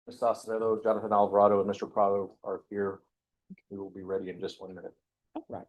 Ms. Sostinello, Jonathan Alvarado, and Mr. Prado are here. We will be ready in just 1 minute. All right.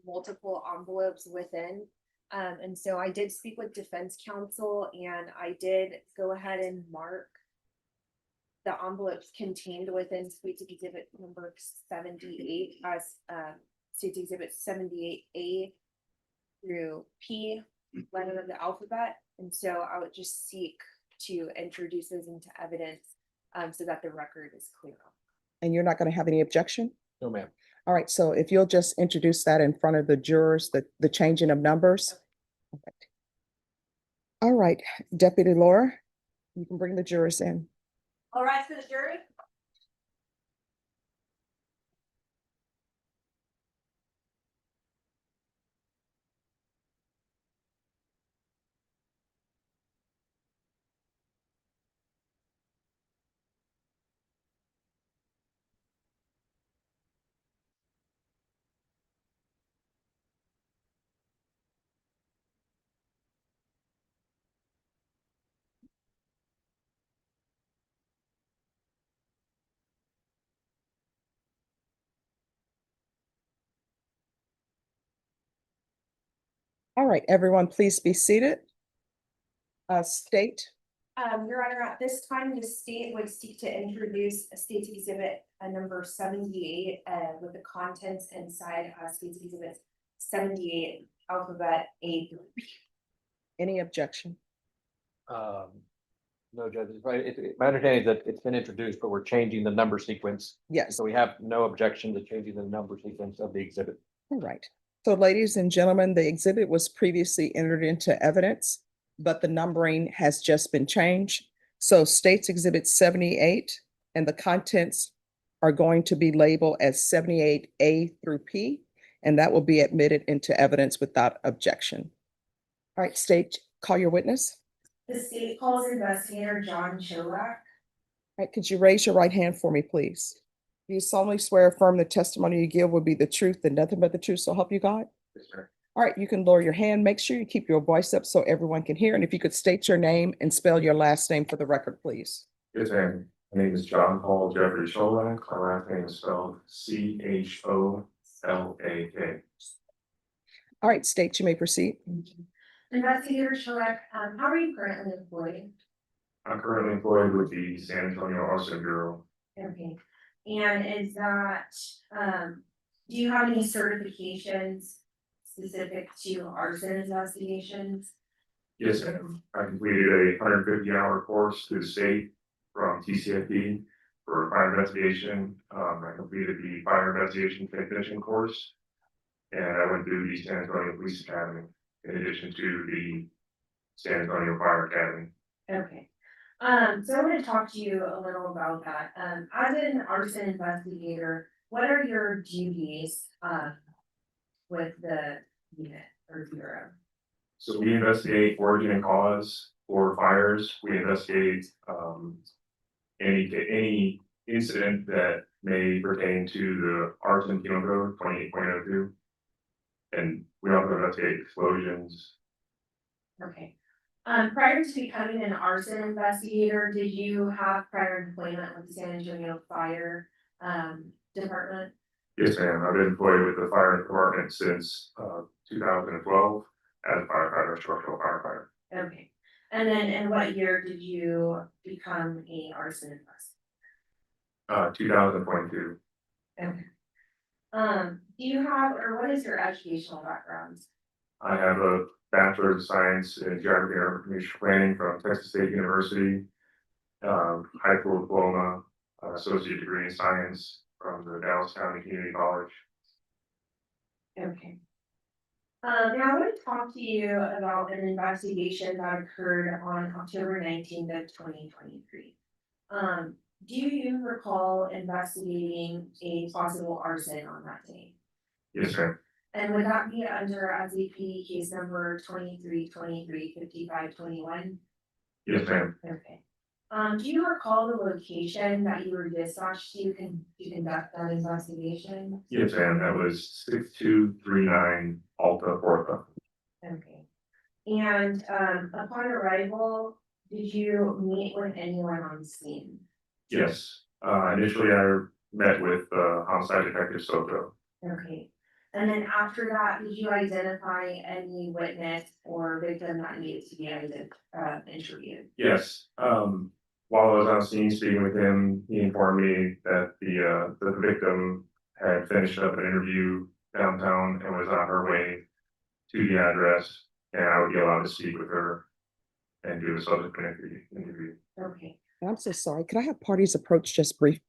Multiple envelopes within. And so I did speak with defense counsel and I did go ahead and mark the envelopes contained within State's Exhibit number 78 as State's Exhibit 78A through P, letter of the alphabet. And so I would just seek to introduce those into evidence so that the record is clear. And you're not going to have any objection? No, ma'am. All right, so if you'll just introduce that in front of the jurors, the changing of numbers. Okay. All right, Deputy Laura, you can bring the jurors in. All right, for the jury. All right, everyone, please be seated. State. Your Honor, at this time, the state would seek to introduce a State's Exhibit number 78 with the contents inside State's Exhibit 78 alphabet A through B. Any objection? No, Judge, it's right. My understanding is that it's been introduced, but we're changing the number sequence. Yes. So we have no objection to changing the number sequence of the exhibit. All right. So ladies and gentlemen, the exhibit was previously entered into evidence, but the numbering has just been changed. So State's Exhibit 78 and the contents are going to be labeled as 78A through P, and that will be admitted into evidence without objection. All right, State, call your witness. The state calls Investigator John Cholak. All right, could you raise your right hand for me, please? Do you solemnly swear or affirm the testimony you give will be the truth and nothing but the truth, so help you God? Yes, sir. All right, you can lower your hand. Make sure you keep your voice up so everyone can hear. And if you could state your name and spell your last name for the record, please. Yes, ma'am. My name is John Paul Jeffrey Cholak. My last name is spelled Cholak. All right, State, you may proceed. Investigator Cholak, how are you currently employed? I'm currently employed with the San Antonio Arson Bureau. Okay, and is that, do you have any certifications specific to arson investigations? Yes, ma'am. I completed a 150-hour course through the state from TCFD for fire investigation. I completed the fire investigation technician course, and I went through the San Antonio Police Academy in addition to the San Antonio Fire Academy. Okay, So I want to talk to you a little about that. As an arson investigator, what are your duties, with the unit or bureau? So we investigate origin and cause for fires. We investigate any incident that may pertain to the arson penal code 28.02. And we also investigate explosions. Okay. Prior to becoming an arson investigator, did you have prior employment with the San Antonio Fire Department? Yes, ma'am. I've been employed with the fire department since 2012 as a firefighter, structural firefighter. Okay. And then in what year did you become a arson investigator? 2022. Okay. Do you have, or what is your educational background? I have a Bachelor of Science in Geography and Urban Community Planning from Texas State University, high school diploma, associate degree in science from the Dallas County Community College. Okay. Now I want to talk to you about an investigation that occurred on October 19th of 2023. Do you recall investigating a possible arson on that day? Yes, ma'am. And would that be under SAP case number 23235521? Yes, ma'am. Okay. Do you recall the location that you were dispatched to conduct that investigation? Yes, ma'am. That was 6239 Alta Porta. Okay. And upon arrival, did you meet with anyone on scene? Yes. Initially, I met with homicide detective Soto. Okay. And then after that, did you identify any witness or victim that needed to be interviewed? Yes. While I was on scene speaking with him, he informed me that the victim had finished up an interview downtown and was on her way to the address, and I would be allowed to speak with her and do a subsequent interview. Okay. I'm so sorry. Could I have parties approach just brief?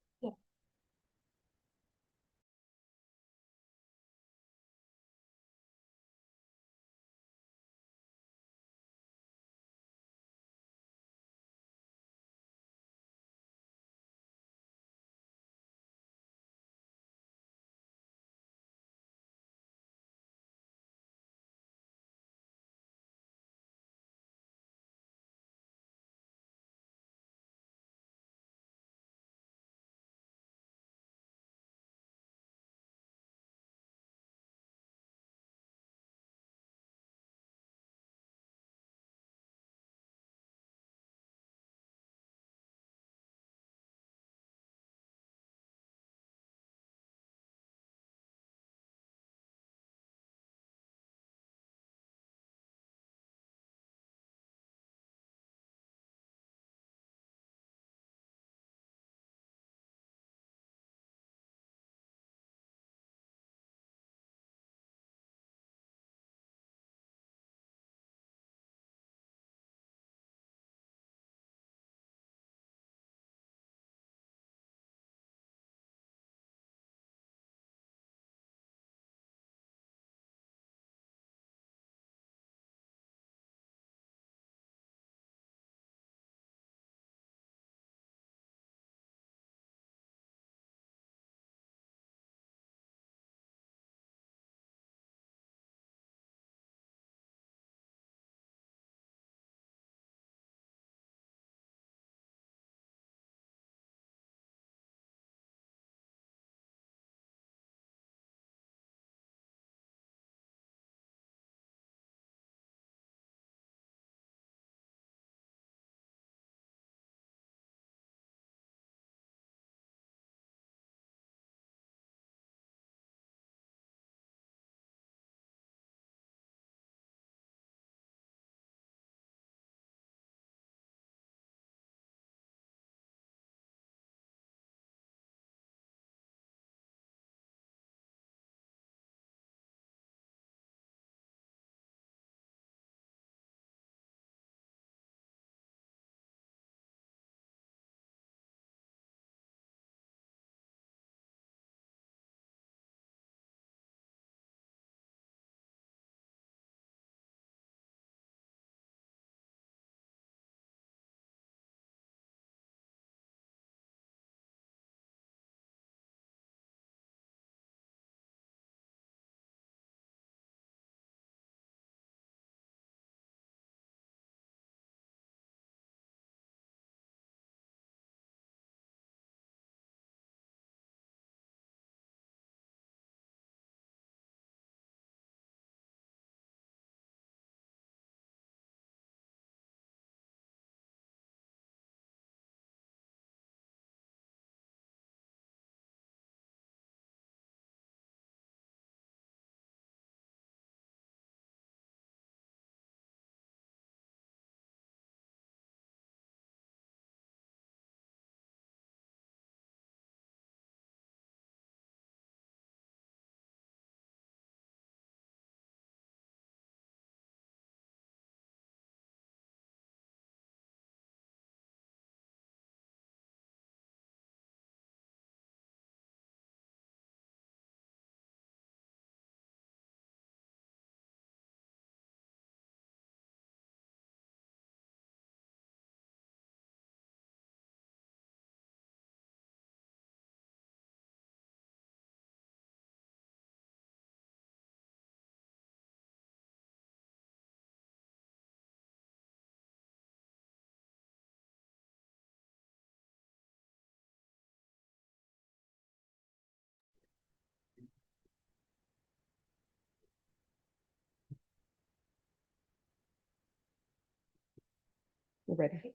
We're ready.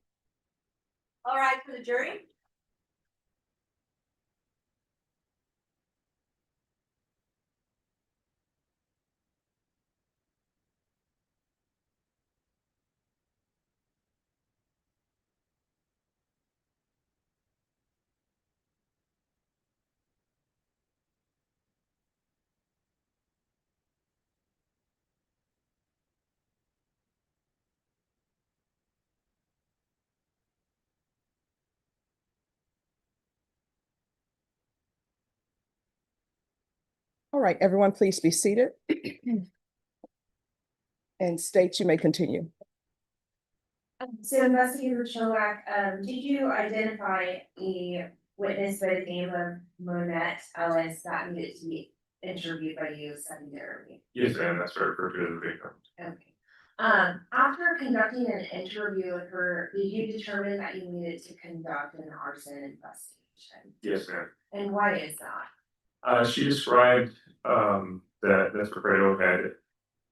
All right, for the jury. All right, everyone, please be seated. And state, you may continue. So Investigator Cholak, did you identify a witness by the name of Monette Ellis that needed to be interviewed by you secondarily? Yes, ma'am, that's referred to as a victim. Okay. After conducting an interview with her, did you determine that you needed to conduct an arson investigation? Yes, ma'am. And why is that? She described, that Mr. Prado had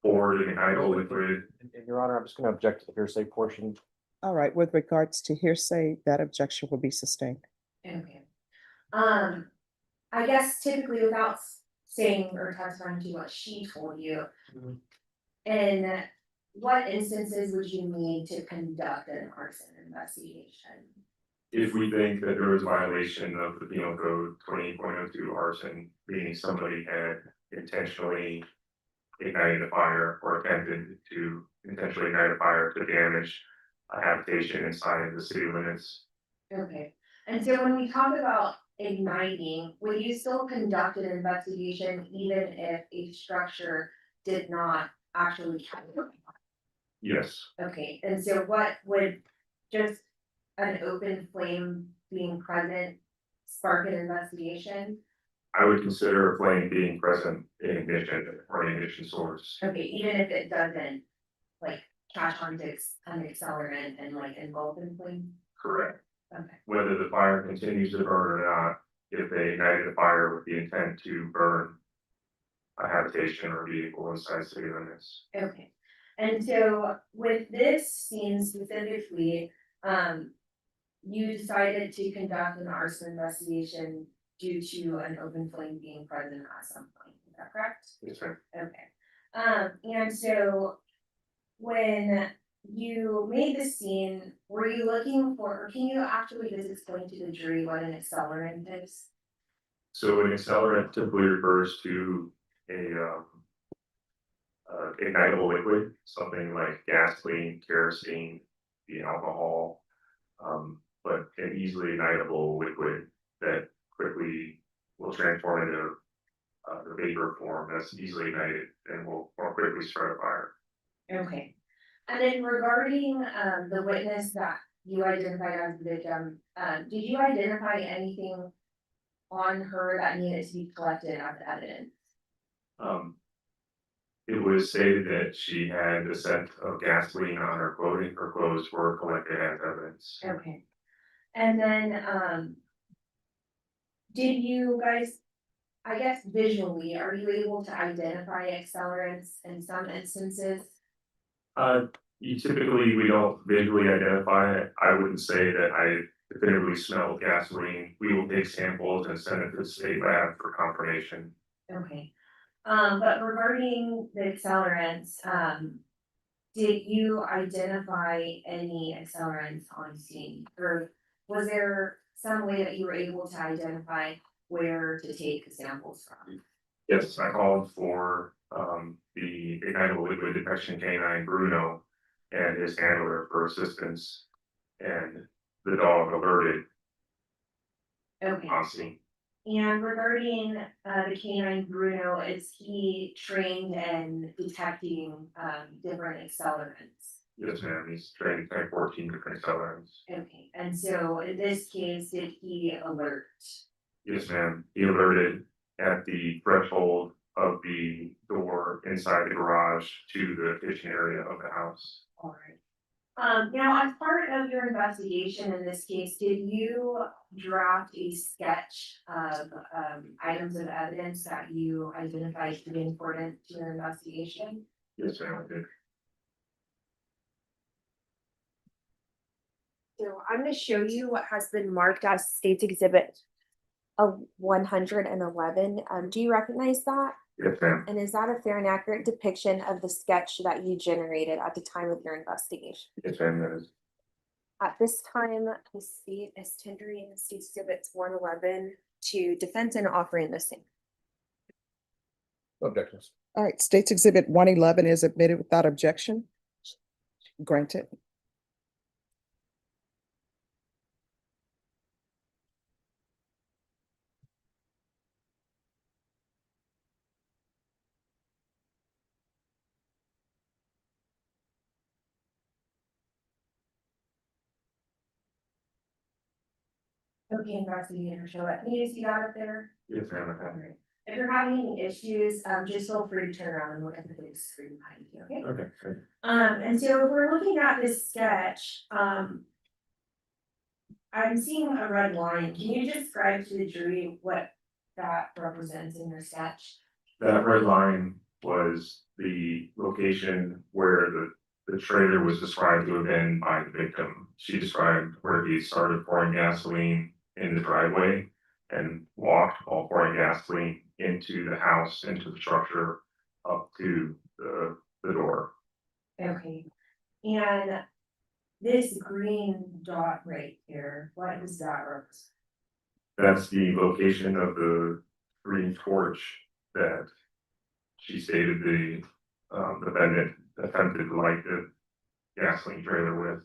poured an idle liquid. And Your Honor, I'm just gonna object to the hearsay portion. All right, with regards to hearsay, that objection will be sustained. Okay. I guess typically without saying or testifying to what she told you. Mhm. In what instances would you need to conduct an arson investigation? If we think that there was violation of the penal code 20.02 arson, meaning somebody had intentionally ignited a fire or attempted to intentionally ignite a fire to damage a habitation inside the city limits. Okay, and so when we talk about igniting, would you still conduct an investigation even if a structure did not actually catch on fire? Yes, Okay, and so what would just an open flame being present spark an investigation? I would consider a flame being present in ignition or an ignition source. Okay, even if it doesn't like catch on to an accelerant and like engulf in flame? Correct. Okay, Whether the fire continues to burn or not, if they ignited a fire with the intent to burn a habitation or vehicle inside city limits. okay. And so with this scene specifically, you decided to conduct an arson investigation due to an open flame being present at some point, is that correct? Yes, ma'am. Okay. And so when you made the scene, were you looking for, or can you actually just explain to the jury what an accelerant is? So an accelerant typically refers to a ignitable liquid, something like gasoline, kerosene, the alcohol, but an easily ignitable liquid that quickly will transform into the vapor form that's easily ignited and will more quickly start a fire. Okay. And then regarding the witness that you identified as the victim, did you identify anything on her that needed to be collected as evidence? It was stated that she had a scent of gasoline on her clothing. Her clothes were collected as evidence. Okay. And then, did you guys, I guess visually, are you able to identify accelerants in some instances? We don't visually identify it. I wouldn't say that I definitively smell gasoline. We will take samples and send it to the state lab for confirmation. Okay. But regarding the accelerants, did you identify any accelerants on scene? Or was there some way that you were able to identify where to take samples from? Yes, I called for the ignitable liquid detection canine Bruno and his handler for assistance, and the dog alerted Okay. on scene. And regarding the canine Bruno, is he trained in detecting different accelerants? Yes, ma'am, he's trained to detect 14 different accelerants. Okay, and so in this case, did he alert? Yes, ma'am, he alerted at the threshold of the door inside the garage to the kitchen area of the house. Alright. Now, as part of your investigation in this case, did you draft a sketch of items of evidence that you identified to be important to your investigation? Yes, ma'am, I did. So I'm gonna show you what has been marked as State's Exhibit 111. Do you recognize that? Yes, ma'am. And is that a fair and accurate depiction of the sketch that you generated at the time of your investigation? Yes, ma'am, that is. At this time, the state is tendering the State's Exhibits 111 to defense and offering the same. Objections. All right, State's Exhibit 111 is admitted without objection. Granted. Okay, investigator, show it. Can you see that up there? Yes, ma'am, I have. Alright. If you're having any issues, just feel free to turn around and look at the big screen behind you, okay? Okay, great. And so if we're looking at this sketch, I'm seeing a red line. Can you describe to the jury what that represents in your sketch? That red line was the location where the trailer was described to have been by the victim. She described where he started pouring gasoline in the driveway and walked while pouring gasoline into the house, into the structure, up to the door. Okay, and this green dot right here, what does that represent? That's the location of the green torch that she stated the defendant attempted to light the gasoline trailer with.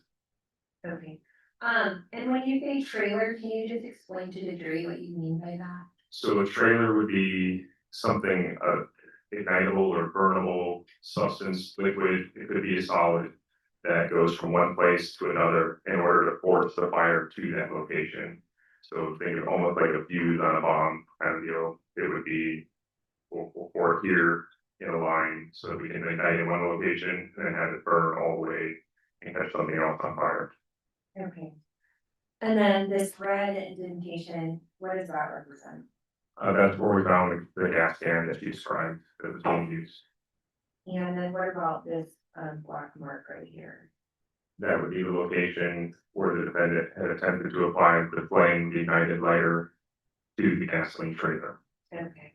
Okay, and when you say trailer, can you just explain to the jury what you mean by that? So a trailer would be something, ignitable or burnable substance, liquid, it could be a solid. That goes from one place to another in order to force the fire to that location. So think of almost like a fuse on a bomb kind of deal, it would be, we'll pour it here in a line, so that we can ignite in one location and then have it burn all the way and catch something else on fire. Okay. And then this red indentation, what does that represent? That's where we found the gas can that you described that was being used. And then what about this black mark right here? That would be the location where the defendant had attempted to apply the flame, the ignited lighter to the gasoline trailer. Okay.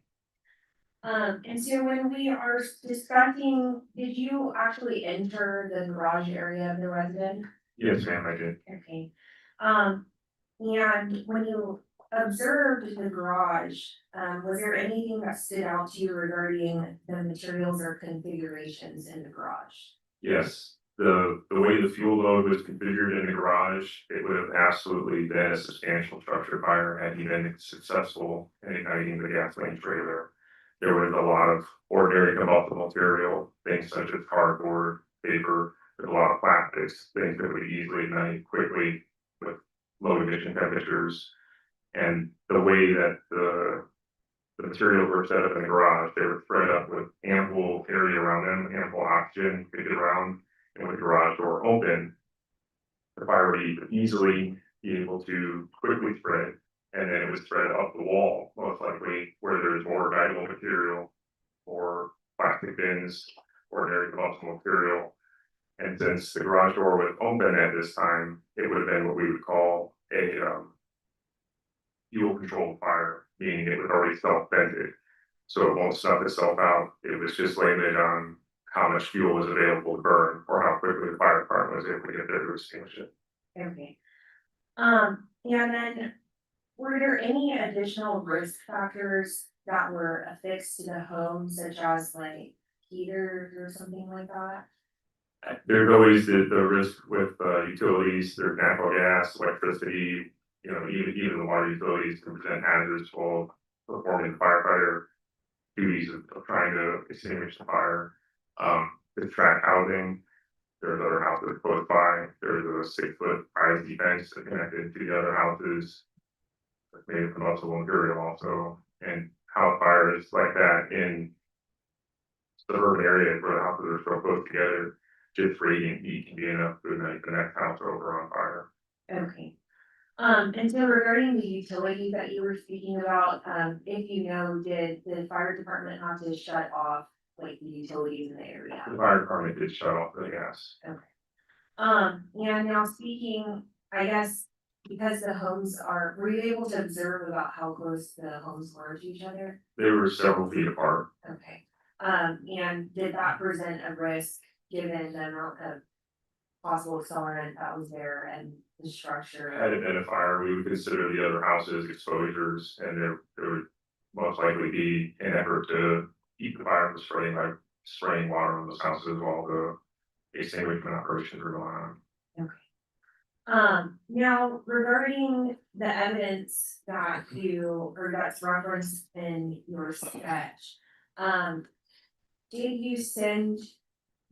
And so when we are discussing, did you actually enter the garage area of the resident? Yes, ma'am, I did. Okay. And when you observed the garage, was there anything that stood out to you regarding the materials or configurations in the garage? Yes, the way the fuel load was configured in the garage, it would have absolutely been a substantial structure fire had he been successful in igniting the gasoline trailer. There was a lot of ordinary combustible material, things such as cardboard, paper, there's a lot of plastics, things that would easily ignite quickly with low ignition temperatures. And the way that the materials were set up in the garage, they were spread up with ample area around them, ample oxygen to get around, and with the garage door open, the fire would easily be able to quickly spread, and then it would spread up the wall, most likely, where there's more valuable material, or plastic bins, ordinary combustible material. And since the garage door was open at this time, it would have been what we would call a fuel controlled fire, meaning it was already self-vented. So it won't snuff itself out. It was just limited on how much fuel was available to burn or how quickly the fire department was able to get there to extinguish it. Okay. And then were there any additional risk factors that were affixed to the home, such as like heaters or something like that? There's always the risk with utilities, there's natural gas, electricity, you know, even the water utilities can present hazards while performing firefighter duties of trying to extinguish the fire. The track housing, there's other houses close by, there's a 6-foot privacy fence connected to the other houses. Made of combustible material also, and house fires like that in suburban areas where the houses are so close together, just radiant heat can be enough to ignite the next house over on fire. Okay. And so regarding the utilities that you were speaking about, if you know, did the fire department have to shut off like the utilities in the area? The fire department did shut off the gas. And now speaking I guess because the homes are, were you able to observe about how close the homes were to each other? They were several feet apart. Okay, and did that present a risk given the amount of possible accelerant that was there and the structure? Had it been a fire, we would consider the other houses exposures, and there would most likely be an effort to keep the fire from spreading by spraying water on those houses while the extinguishment operations were going on. Now regarding the evidence that you, or that's referenced in your sketch, did you send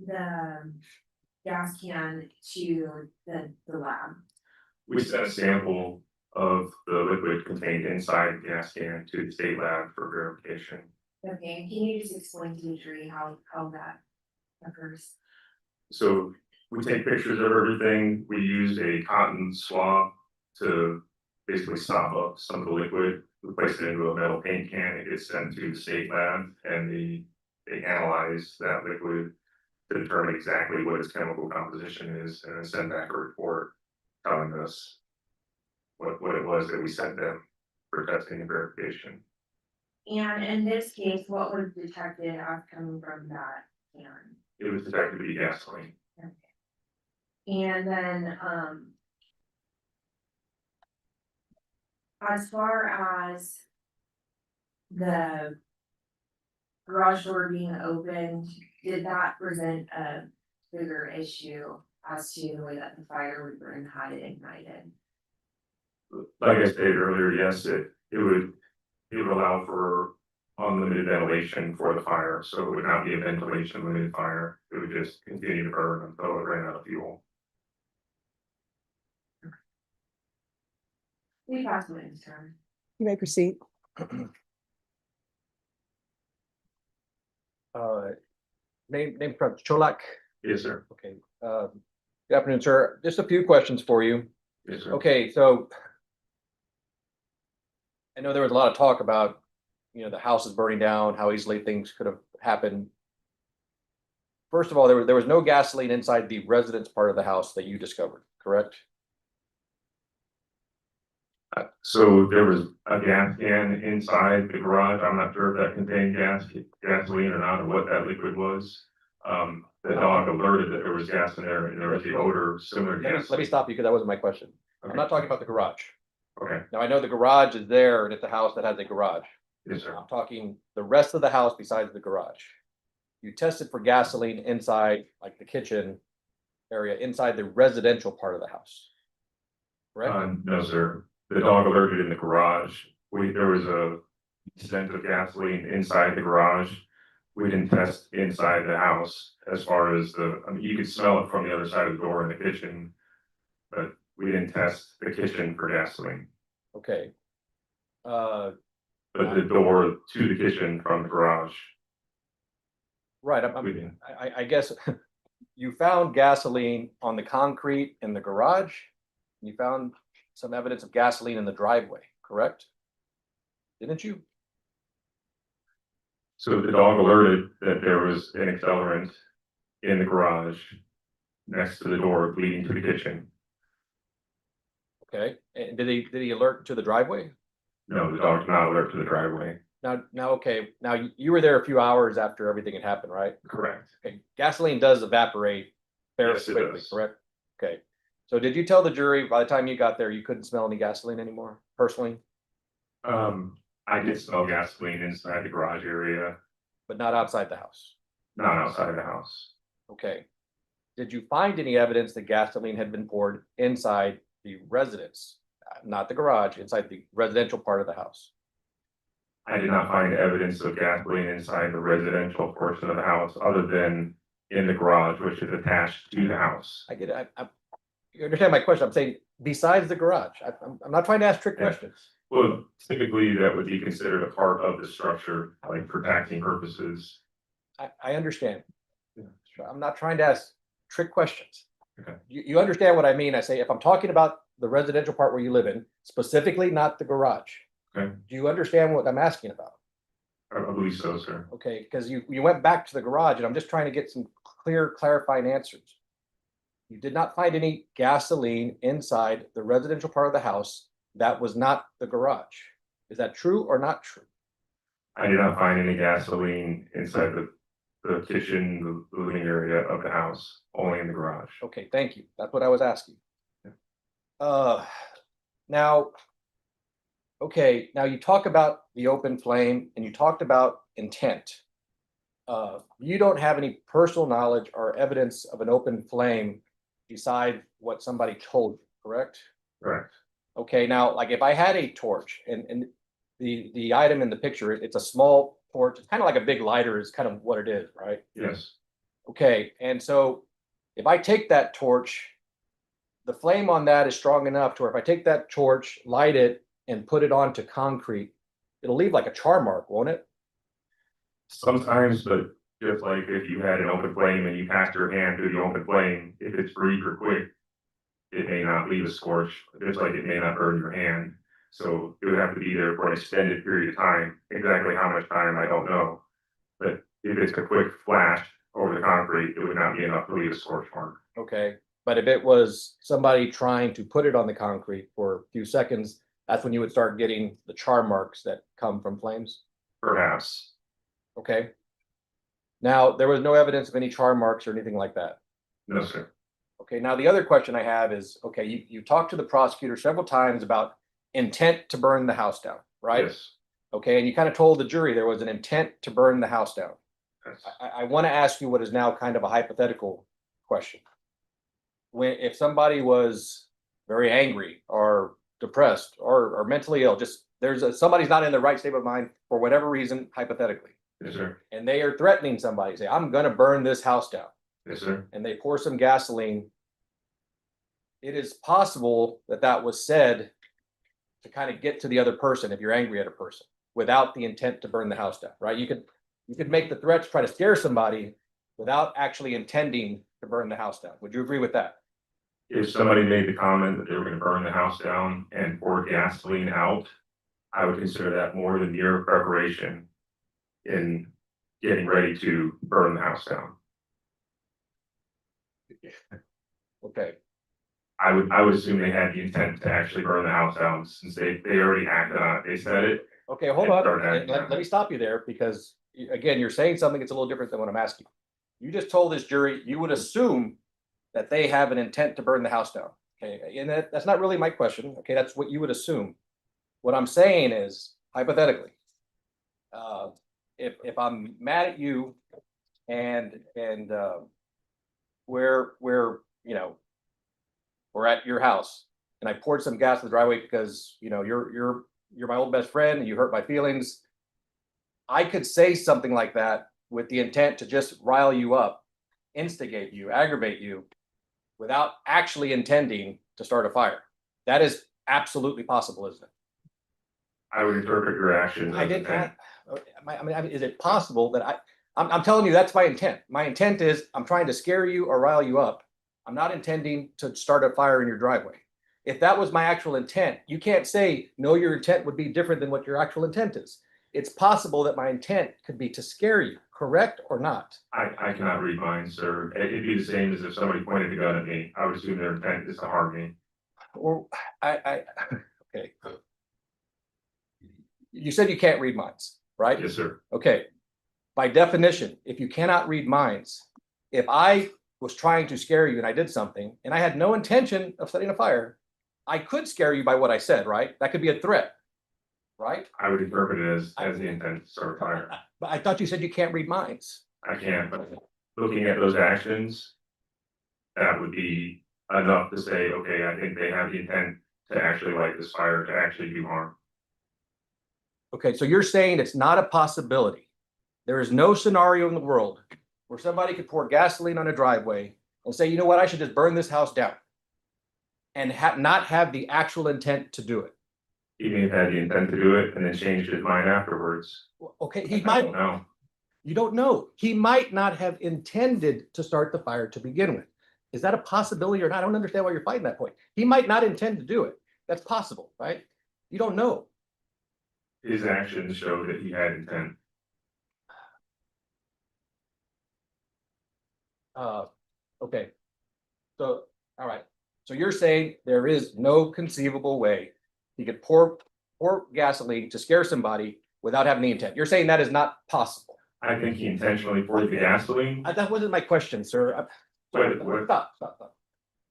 the gas can to the lab? We sent a sample of the liquid contained inside the gas can to the state lab for verification. Okay, and can you just explain to the jury how that occurs? So we take pictures of everything. We use a cotton swab to basically sop up some of the liquid. We place it into a metal paint can. It gets sent to the state lab, and they analyze that liquid to determine exactly what its chemical composition is, and then send back a report telling us what it was that we sent them for testing and verification. And in this case, what was detected as coming from that can? It was detected to be gasoline. And then, as far as the garage door being opened, did that present a bigger issue as to the way that the fire would burn had it ignited? Like I stated earlier, yes, it would allow for unlimited ventilation for the fire, so it would not be a ventilation limited fire. It would just continue to burn until it ran out of fuel. We passed the next turn. You may proceed. Name from Cholak. Yes, sir. Okay. Good afternoon, sir. Just a few questions for you. Yes, sir. Okay, so I know there was a lot of talk about, the house is burning down, how easily things could have happened. First of all, there was no gasoline inside the residence part of the house that you discovered, correct? So there was a gas can inside the garage. I'm not sure if that contained gasoline or not, or what that liquid was. The dog alerted that there was gas in there, and there was the odor similar to gas. Let me stop you because that wasn't my question. I'm Okay. not talking about the garage. Okay, Now, I know the garage is there and it's a house that has a garage. yes, sir. I'm talking the rest of the house besides the garage. You tested for gasoline inside, like the kitchen area, inside the residential part of the house. Correct? No, sir. The dog alerted in the garage. There was a scent of gasoline inside the garage. We didn't test inside the house as far as you could smell it from the other side of the door in the kitchen. But we didn't test the kitchen for gasoline. Okay. But the door to the kitchen from the garage, Right, we didn't. I guess you found gasoline on the concrete in the garage. You found some evidence of gasoline in the driveway, correct? Didn't you? So the dog alerted that there was an accelerant in the garage next to the door leading to the kitchen. Okay, and did he alert to the driveway? No, the dog did not alert to the driveway. Now, okay, now you were there a few hours after everything had happened, right? Correct. Okay, gasoline does evaporate fairly Yes, it quickly, does. correct? Okay, so did you tell the jury by the time you got there, you couldn't smell any gasoline anymore, personally, I did smell gasoline inside the garage area, but not outside the house? not outside the house. Okay. Did you find any evidence that gasoline had been poured inside the residence, not the garage, inside the residential part of the house? I did not find evidence of gasoline inside the residential portion of the house, other than in the garage, which is attached to the house. I get it. You understand my question? I'm saying besides the garage. I'm not trying to ask trick Yeah. questions. Well, typically that would be considered a part of the structure, like for taxing purposes. I understand. I'm not trying to ask trick questions. Okay. You understand what I mean? I say, if I'm talking about the residential part where you live in, specifically not the garage. Okay. Do you understand what I'm asking about? I believe so, sir. Okay, because you went back to the garage and I'm just trying to get some clarifying answers. you did not find any gasoline inside the residential part of the house that was not the garage. Is that true or not true? I did not find any gasoline inside the kitchen, the living area of the house, only in the garage. Okay, thank you. That's what I was asking. Now, okay, now you talk about the open flame and you talked about intent. You don't have any personal knowledge or evidence of an open flame beside what somebody told you, correct? Correct. Okay, now, like if I had a torch and the item in the picture, it's a small torch, it's kind of like a big lighter is kind of what it is, right? Yes. Okay, and so if I take that torch, the flame on that is strong enough to where if I take that torch, light it, and put it onto concrete, it'll leave like a char mark, won't it? Sometimes, but just like if you had an open flame and you passed your hand through the open flame, if it's brief or quick, it may not leave a scorch, just like it may not burn your hand. So it would have to be there for an extended period of time. Exactly how much time, I don't know. But if it's a quick flash over the concrete, it would not be enough to leave a scorch mark. Okay, but if it was somebody trying to put it on the concrete for a few seconds, that's when you would start getting the char marks that come from flames. Perhaps. Okay. Now, there was no evidence of any char marks or anything like that. No, sir. Okay, now the other question I have is, okay, you talked to the prosecutor several times about intent to burn the house down, right? Yes. Okay, and you kind of told the jury there was an intent to burn the house down. Yes. I want to ask you what is now kind of a hypothetical question. If somebody was very angry or depressed or mentally ill, just somebody's not in the right state of mind for whatever reason, hypothetically, Yes, sir. and they are threatening somebody, say, I'm going to burn this house down, Yes, sir. and they pour some gasoline, it is possible that that was said to kind of get to the other person if you're angry at a person without the intent to burn the house down, right? You could make the threats, try to scare somebody without actually intending to burn the house down. Would you agree with that? If somebody made the comment that they were gonna burn the house down and pour gasoline out, I would consider that more than mere preparation in getting ready to burn the house down. Okay, I would assume they had the intent to actually burn the house down since they already acted on it. They said it. okay, hold And on. start acting on Let me it. stop you there because again, you're saying something that's a little different than what I'm asking. You just told this jury you would assume that they have an intent to burn the house down. Okay, and that's not really my question. Okay, that's what you would assume. What I'm saying is hypothetically, if I'm mad at you and we're we're at your house and I poured some gas in the driveway because you're my old best friend and you hurt my feelings, I could say something like that with the intent to just rile you up, instigate you, aggravate you, without actually intending to start a fire. That is absolutely possible, isn't it? I would interpret your actions I as didn't. intent. Is it possible that I'm telling you that's my intent. My intent is I'm trying to scare you or rile you up. I'm not intending to start a fire in your driveway. If that was my actual intent, you can't say no. Your intent would be different than what your actual intent is. It's possible that my intent could be to scare you. Correct or not? I cannot read minds, sir. It'd be the same as if somebody pointed a gun at me. I would assume their intent is to harm me. Or okay. You said you can't read minds, right? Yes, sir. Okay. By definition, if you cannot read minds, if I was trying to scare you and I did something and I had no intention of setting a fire, I could scare you by what I said, right? That could be a threat, right? I would interpret it as the intent to start a fire. But I thought you said you can't read minds. I can't, but looking at those actions, that would be enough to say, okay, I think they have the intent to actually light this fire, to actually do harm. Okay, so you're saying it's not a possibility. There is no scenario in the world where somebody could pour gasoline on a driveway and say, you know what, I should just burn this house down and not have the actual intent to do it. He may have had the intent to do it and then changed his mind afterwards. Okay, he I might. don't know. You don't know. He might not have intended to start the fire to begin with. Is that a possibility or not? I don't understand why you're fighting that point. He might not intend to do it. That's possible, right? You don't know. His actions show that he had intent. Okay. So, all right, so you're saying there is no conceivable way you could pour gasoline to scare somebody without having the intent. You're saying that is not possible. I think he intentionally poured the gasoline. That wasn't my question, sir. What- Stop.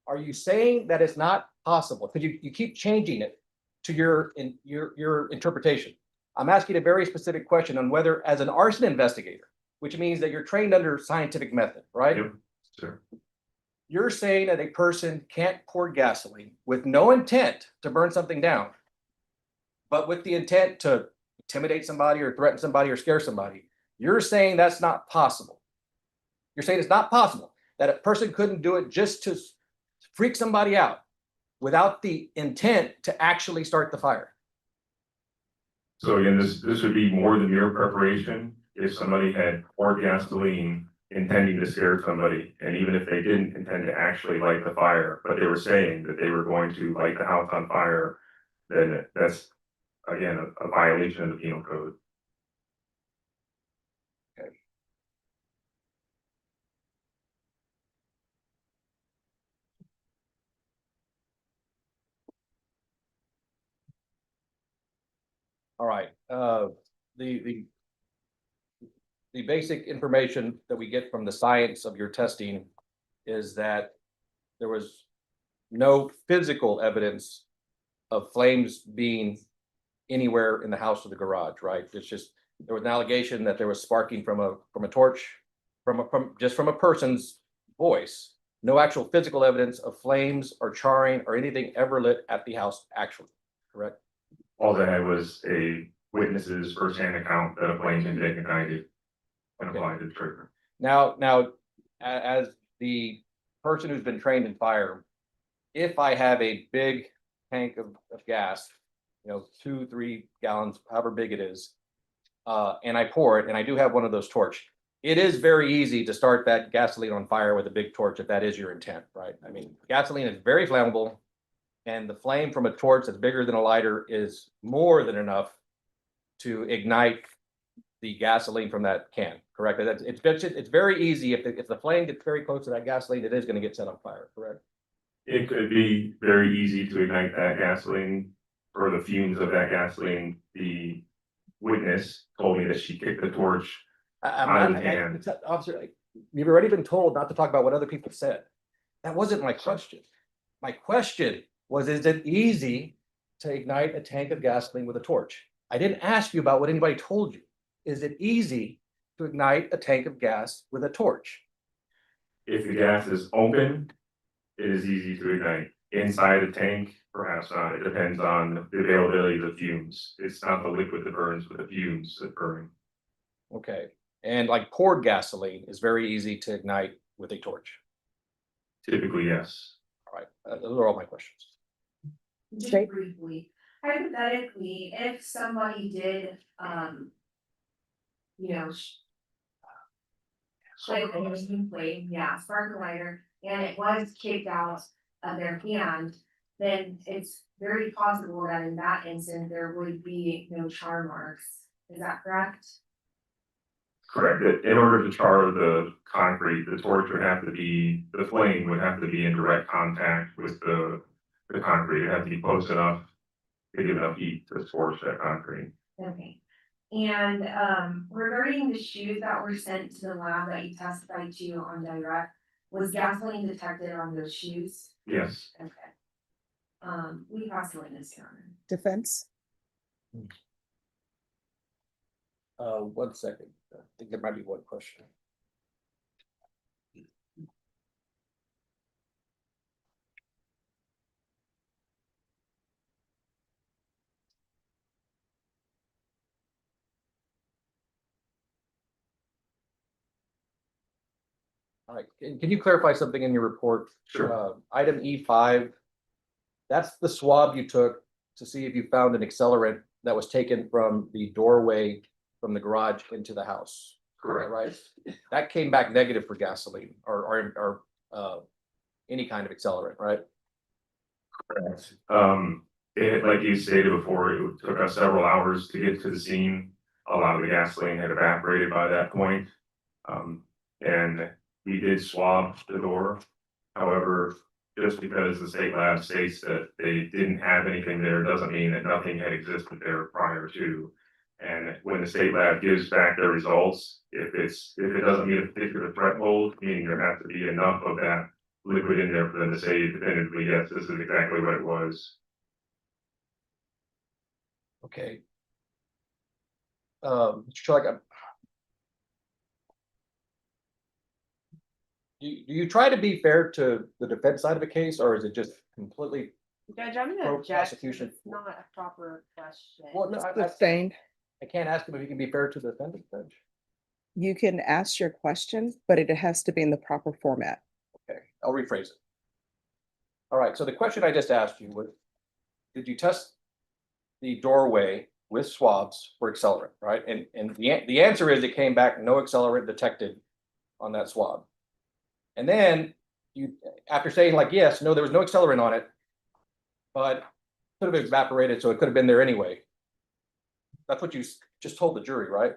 Are you saying that it's not possible? Because you keep changing it to your interpretation. I'm asking a very specific question on whether, as an arson investigator, which means that you're trained under scientific method, right? Yep, sure. You're saying that a person can't pour gasoline with no intent to burn something down, but with the intent to intimidate somebody or threaten somebody or scare somebody. You're saying that's not possible. You're saying it's not possible that a person couldn't do it just to freak somebody out without the intent to actually start the fire. So again, this would be more than mere preparation. If somebody had poured gasoline intending to scare somebody, and even if they didn't intend to actually light the fire, but they were saying that they were going to light the house on fire, then that's again a violation of the penal code. All right, the basic information that we get from the science of your testing is that there was no physical evidence of flames being anywhere in the house or the garage, right? It's just, there was an allegation that there was sparking from a torch, from a person's voice. No actual physical evidence of flames or charring or anything ever lit at the house, actually, correct? All they had was a witness's firsthand account that a flame had been ignited and Okay. applied to the trigger. Now, as the person who's been trained in fire, if I have a big tank of gas, 2-3 gallons, however big it is, and I pour it, and I do have one of those torch, it is very easy to start that gasoline on fire with a big torch if that is your intent, right? I mean, gasoline is very flammable, and the flame from a torch that's bigger than a lighter is more than enough to ignite the gasoline from that can, correct? It's very easy. If the flame gets very close to that gasoline, it is going to get set on fire, correct? It could be very easy to ignite that gasoline or the fumes of that gasoline. The witness told me that she kicked the torch. Officer, you've already been told not to talk about what other people said. That wasn't my question. My question was, is it easy to ignite a tank of gasoline with a torch? I didn't ask you about what anybody told you. Is it easy to ignite a tank of gas with a torch? If the gas is open, it is easy to ignite. Inside a tank, perhaps not. It depends on the availability of the fumes. It's not the liquid that burns, but the fumes that burn. Okay, and like poured gasoline is very easy to ignite with a torch. Typically, yes. All right, those are all my questions. Just briefly, hypothetically, if somebody did, like a roasting flame, spark a lighter, and it was kicked out of their hand, then it's very possible that in that instance, there would be no char marks. Is that correct? Correct. In order to char the concrete, the torch would have to be, the flame would have to be in direct contact with the concrete. It had to be close enough to give enough heat to scorch that concrete. Okay. And regarding the shoes that were sent to the lab that you testified to on direct, was gasoline detected on those shoes? Yes. Okay. We gasoline is counted. Defense? 1 second. I think there might be one question. All right, can you clarify something in your report? Sure. Item E5, that's the swab you took to see if you found an accelerant that was taken from the doorway from the garage into the house. Correct. Right? That came back negative for gasoline or any kind of accelerant, right? Correct. Like you stated before, it took us several hours to get to the scene. A lot of the gasoline had evaporated by that point. And we did swab the door However, just because the state lab states that they didn't have anything there doesn't mean that nothing had existed there prior to. And when the state lab gives back their results, if it doesn't meet a particular threshold, meaning there has to be enough of that liquid in there for them to say definitively, yes, this is exactly what it was. Okay. Mr. Schilling, do you try to be fair to the defense side of the case, or is it just completely? Judge, I'm Pro gonna object, 'cause prosecution. it's not a proper question. Well, no, Sustained. I can't ask him if he can be fair to the defendant, Judge. You can ask your question, but it has to be in the proper format. Okay, I'll rephrase it. All right, so the question I just asked you was, did you test the doorway with swabs for accelerant, right? And the answer is it came back no accelerant detected on that swab. And then you, after saying like, yes, no, there was no accelerant on it, but could have evaporated, so it could have been there anyway. That's what you just told the jury, right?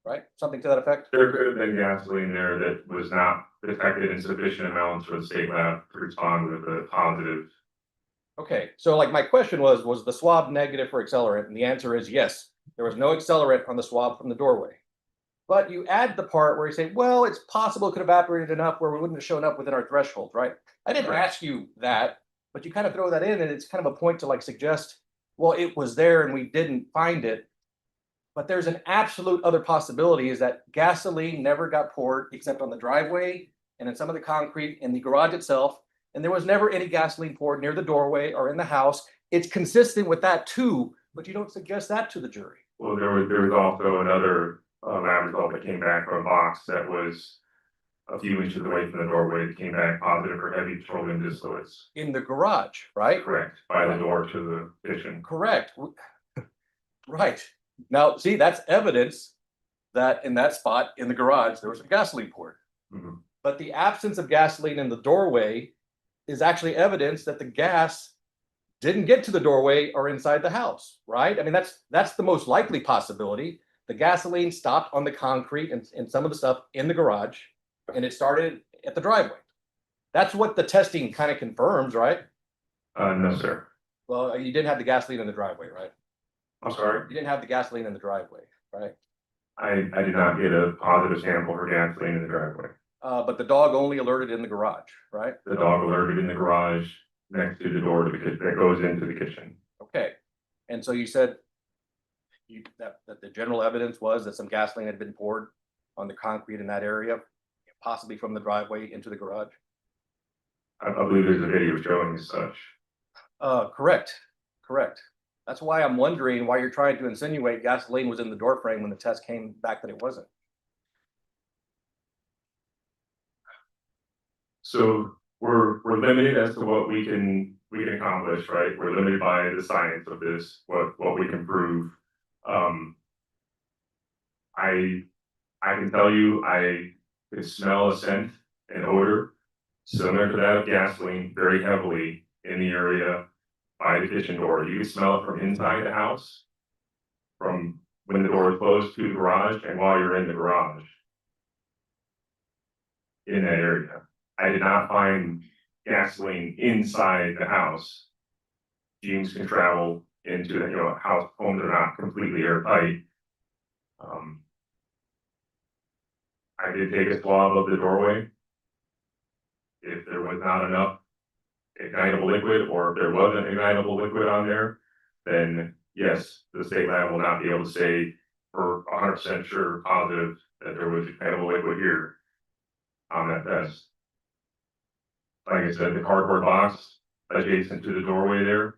Right? Something to that effect? There could have been gasoline there that was not detected in sufficient amounts for the state lab to respond with a positive. Okay, so like my question was the swab negative for accelerant? And the answer is yes, there was no accelerant on the swab from the doorway. But you add the part where you say, well, it's possible it could have evaporated enough where we wouldn't have shown up within our threshold, right? I didn't Right. ask you that, but you kind of throw that in and it's kind of a point to like suggest, well, it was there and we didn't find it. But there's an absolute other possibility is that gasoline never got poured except on the driveway and in some of the concrete in the garage itself. And there was never any gasoline poured near the doorway or in the house. It's consistent with that too, but you don't suggest that to the jury. Well, there was also another lab result that came back from a box that was a few inches away from the doorway. It came back positive for heavy petroleum distillates. In the garage, right? Correct, by the door to the kitchen. Correct. Right. Now, see, that's evidence that in that spot in the garage, there was some gasoline poured. Mhm. But the absence of gasoline in the doorway is actually evidence that the gas didn't get to the doorway or inside the house, right? I mean, that's the most likely possibility. The gasoline stopped on the concrete and some of the stuff in the garage, and it started at the driveway. That's what the testing kind of confirms, right? No, sir. Well, you didn't have the gasoline in the driveway, right? I'm sorry. You didn't have the gasoline in the driveway, right? I did not get a positive sample for gasoline in the driveway. But the dog only alerted in the garage, right? The dog alerted in the garage next to the door to the kitchen that goes into the kitchen. Okay. And so you said that the general evidence was that some gasoline had been poured on the concrete in that area, possibly from the driveway into the garage? I believe there's a video showing as such. Correct. That's why I'm wondering why you're trying to insinuate gasoline was in the door frame when the test came back that it wasn't. So we're limited as to what we can accomplish, right? We're limited by the science of this, what we can prove. I can tell you, I could smell a scent and odor similar to that of gasoline very heavily in the area by the kitchen door. You can smell it from inside the house, from when the door is closed to the garage and while you're in the garage in that area. I did not find gasoline inside the house. Fumes can travel into the, house, homes are not completely airtight. I did take a swab of the doorway. If there was not enough ignitable liquid, or if there wasn't ignitable liquid on there, then yes, the state lab will not be able to say for 100% sure positive that there was ignitable liquid here on that test. Like I said, the cardboard box adjacent to the doorway there,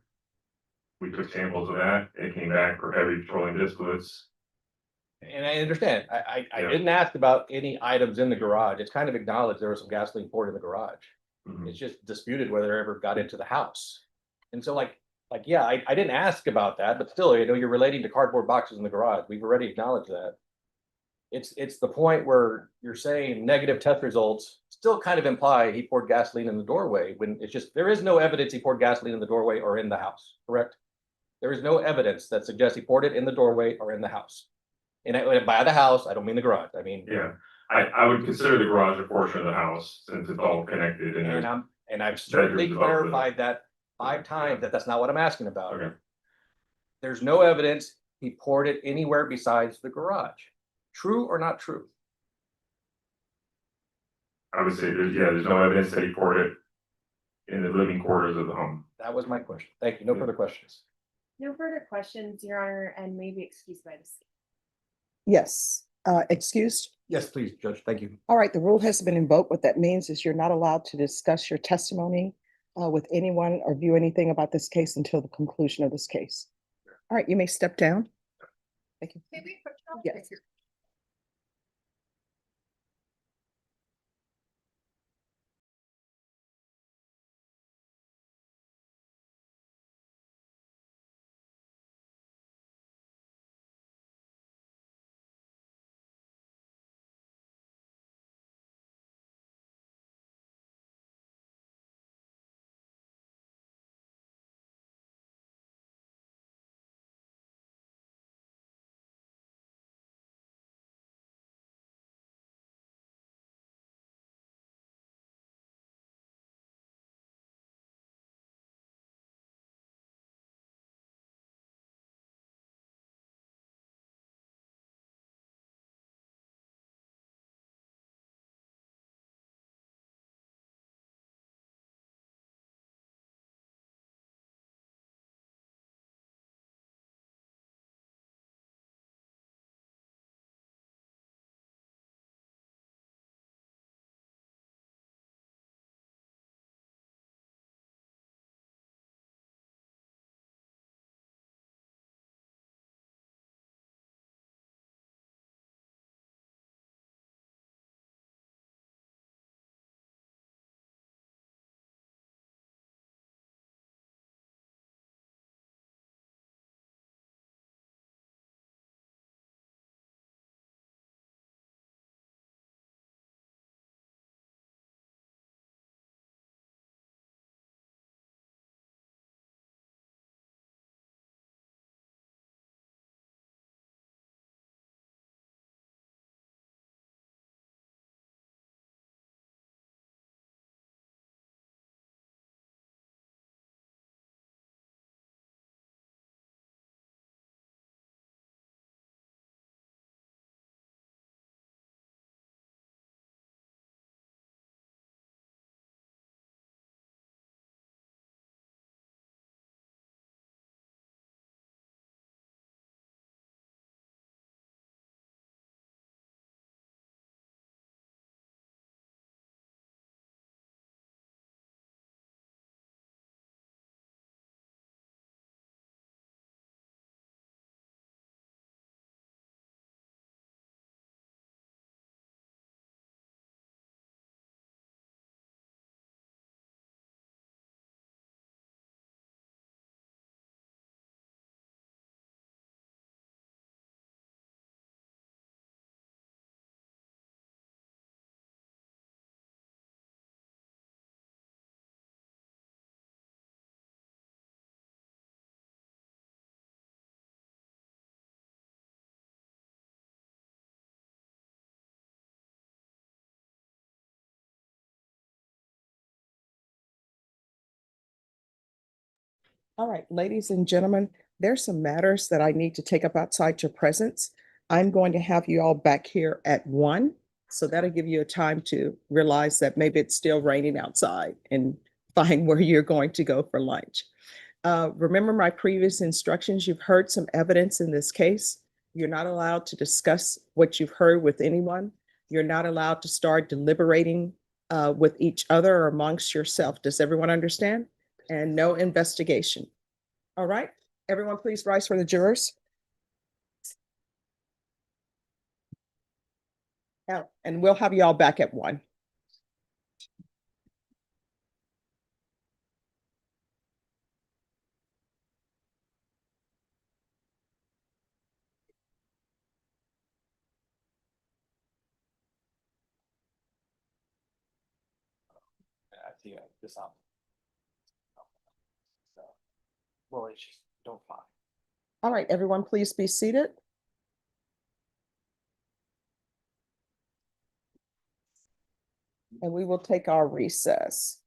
we took samples of that. It came back for heavy petroleum distillates. And I understand. I Yeah. didn't ask about any items in the garage. It's kind of acknowledged there was some gasoline poured in the garage. Mhm. It's just disputed whether it ever got into the house. And so yeah, I didn't ask about that, but still, you're relating to cardboard boxes in the garage. We've already acknowledged that. It's the point where you're saying negative test results still kind of imply he poured gasoline in the doorway when it's just, there is no evidence he poured gasoline in the doorway or in the house, correct? There is no evidence that suggests he poured it in the doorway or in the house. And by the house, I don't mean the garage. I mean, Yeah, I would consider the garage a portion of the house since it's all connected and there's. And I've certainly bedrooms above the- clarified that 5 times that that's not what I'm asking about. Okay, There's no evidence he poured it anywhere besides the garage. True or not true? I would say there's no evidence that he poured it in the living quarters of the home. That was my question. Thank you. No further questions. No further questions, Your Honor, and maybe excused by the state. Yes, excused. Yes, please, Judge. Thank you. All right, the rule has been invoked. What that means is you're not allowed to discuss your testimony with anyone or view anything about this case until the conclusion of this case. All right, you may step down. Thank you. Yes. All right, ladies and gentlemen, there's some matters that I need to take up outside your presence. I'm going to have you all back here at 1. So that'll give you a time to realize that maybe it's still raining outside and find where you're going to go for lunch. Remember my previous instructions. You've heard some evidence in this case. You're not allowed to discuss what you've heard with anyone. You're not allowed to start deliberating with each other or amongst yourself. Does everyone understand? And no investigation. All right, everyone please rise for the jurors. Yeah, and we'll have you all back at 1. I see this up. So, well, it's just don't fly. All right, everyone please be seated. and we will take our recess.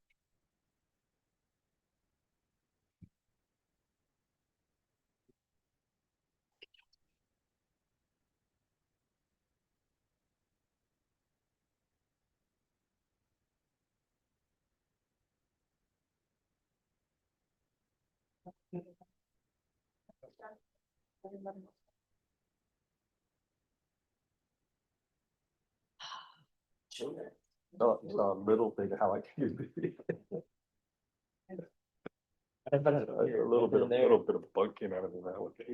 No, it's a middle thing, how I can. A little bit of bug came out of it.